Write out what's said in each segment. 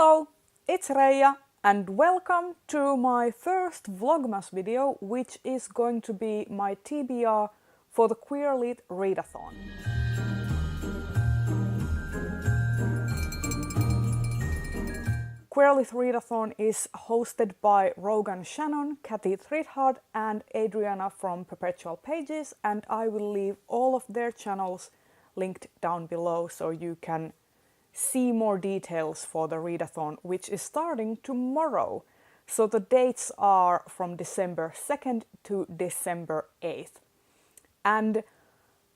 Hello, it's Reija and welcome to my first Vlogmas video, which is going to be my TBR for the Queer Lit Readathon. Queer Lit Readathon is hosted by Rogan Shannon, Kathy Threadhard and Adriana from Perpetual Pages, and I will leave all of their channels linked down below so you can see more details for the readathon, which is starting tomorrow. So the dates are from December 2nd to December 8th. And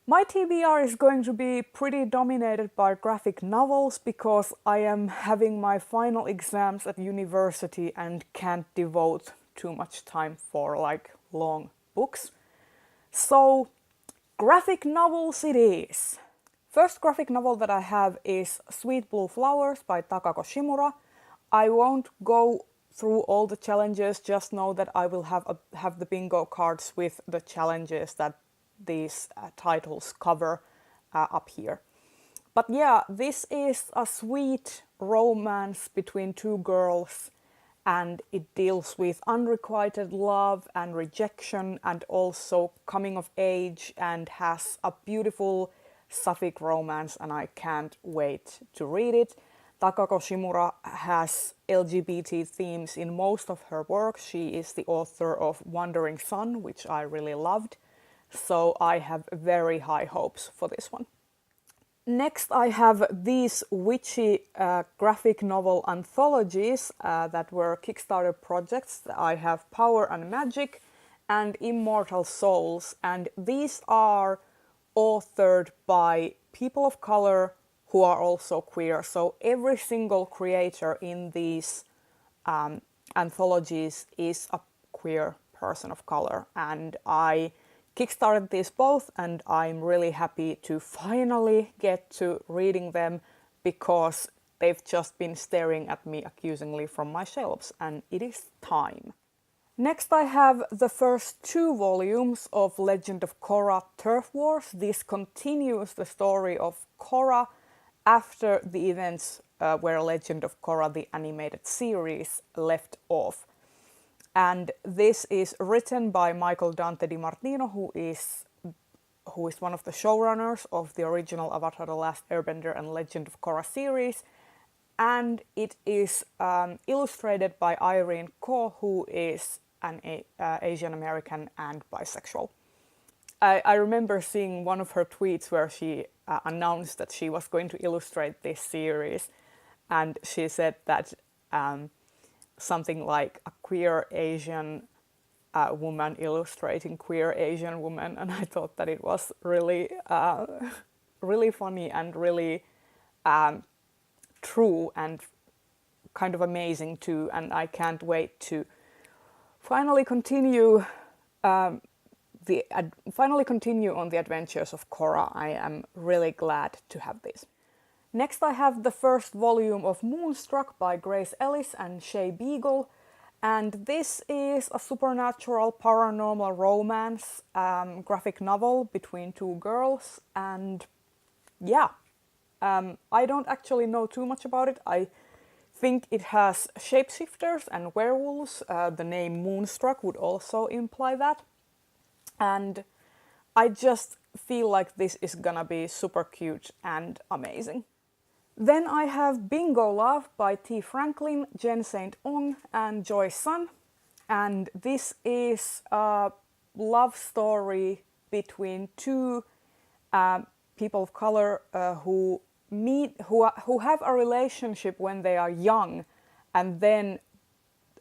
my TBR is going to be pretty dominated by graphic novels because I am having my final exams at university and can't devote too much time for long books. So graphic novels it is. First graphic novel that I have is Sweet Blue Flowers by Takako Shimura. I won't go through all the challenges, just know that I will have the bingo cards with the challenges that these titles cover up here. But yeah, this is a sweet romance between two girls and it deals with unrequited love and rejection and also coming of age and has a beautiful sapphic romance, and I can't wait to read it. Takako Shimura has LGBT themes in most of her work. She is the author of Wandering Sun, which I really loved, so I have very high hopes for this one. Next I have these witchy graphic novel anthologies that were Kickstarter projects. I have Power and Magic and Immortal Souls, and these are authored by people of color who are also queer. So every single creator in these anthologies is a queer person of color. And I kickstarted these both and I'm really happy to finally get to reading them because they've just been staring at me accusingly from my shelves and it is time. Next I have the first two volumes of Legend of Korra Turf Wars. This continues the story of Korra after the events where Legend of Korra, the animated series, left off. And this is written by Michael Dante Di Martino, who is one of the showrunners of the original Avatar: The Last Airbender and Legend of Korra series. And it is illustrated by Irene Ko, who is an Asian American and bisexual. I remember seeing one of her tweets where she announced that she was going to illustrate this series, and she said that something like a queer Asian woman illustrating queer Asian woman, and I thought that it was really, really funny and really true and kind of amazing too, and I can't wait to finally continue on the adventures of Korra. I am really glad to have this. Next I have the first volume of Moonstruck by Grace Ellis and Shay Beagle, and this is a supernatural paranormal romance graphic novel between two girls, and yeah, I don't actually know too much about it. I think it has shapeshifters and werewolves. The name Moonstruck would also imply that. And I just feel like this is gonna be super cute and amazing. Then I have Bingo Love by T. Franklin, Jen St. Ong and Joy Sun. And this is a love story between two people of color who have a relationship when they are young, and then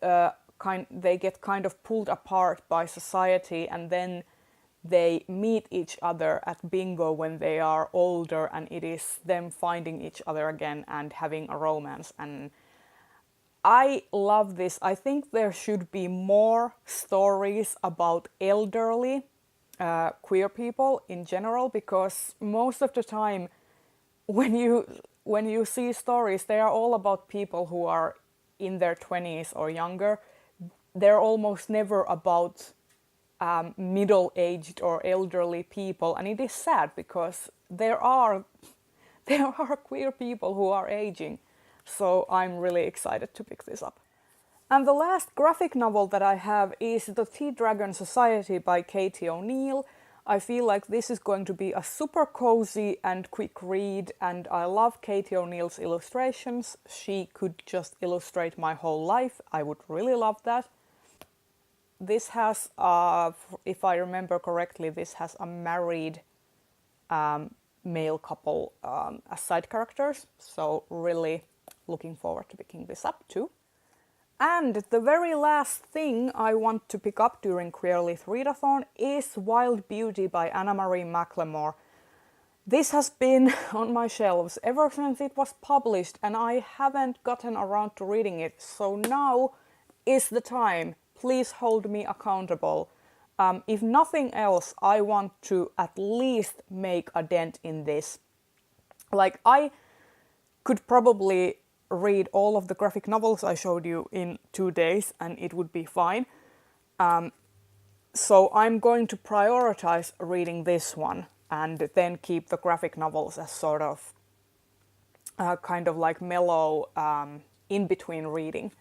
they get kind of pulled apart by society, and then they meet each other at bingo when they are older, and it is them finding each other again and having a romance. And I love this. I think there should be more stories about elderly queer people in general, because most of the time when you see stories, they are all about people who are in their 20s or younger. They're almost never about middle-aged or elderly people, and it is sad because there are queer people who are aging, So I'm really excited to pick this up. And the last graphic novel that I have is The Tea Dragon Society by Katie O'Neill. I feel like this is going to be a super cozy and quick read, and I love Katie O'Neill's illustrations. She could just illustrate my whole life. I would really love that. This has, if I remember correctly, this has a married male couple as side characters, so really looking forward to picking this up too. And the very last thing I want to pick up during Queer Lit Readathon is Wild Beauty by Anna-Marie McLemore. This has been on my shelves ever since it was published, and I haven't gotten around to reading it, so now is the time. Please hold me accountable. If nothing else, I want to at least make a dent in this. Like, I could probably read all of the graphic novels I showed you in 2 days and it would be fine. So I'm going to prioritize reading this one and then keep the graphic novels as sort of kind of like mellow in-between reading.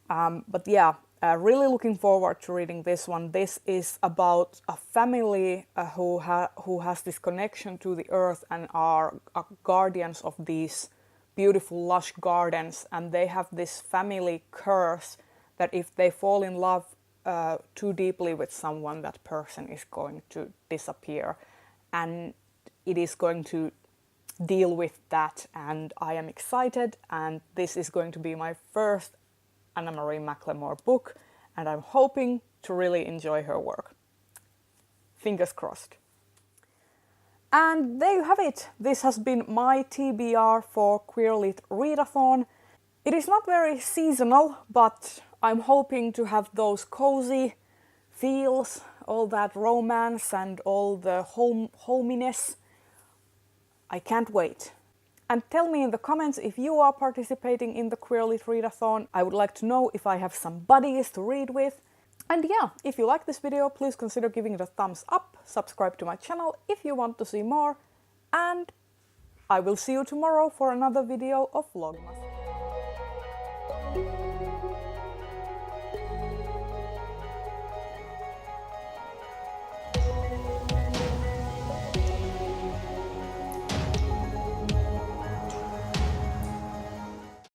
But yeah, really looking forward to reading this one. This is about a family who has this connection to the earth and are guardians of these beautiful lush gardens, and they have this family curse that if they fall in love too deeply with someone, that person is going to disappear, and it is going to deal with that. And I am excited, and this is going to be my first Anna-Marie McLemore book, and I'm hoping to really enjoy her work. Fingers crossed. And there you have it. This has been my TBR for Queer Lit Readathon. It is not very seasonal, but I'm hoping to have those cozy feels, all that romance and all the hominess. I can't wait. And tell me in the comments if you are participating in the Queer Lit Readathon. I would like to know if I have some buddies to read with. And yeah, if you like this video, please consider giving it a thumbs up, subscribe to my channel if you want to see more, and I will see you tomorrow for another video of Vlogmas.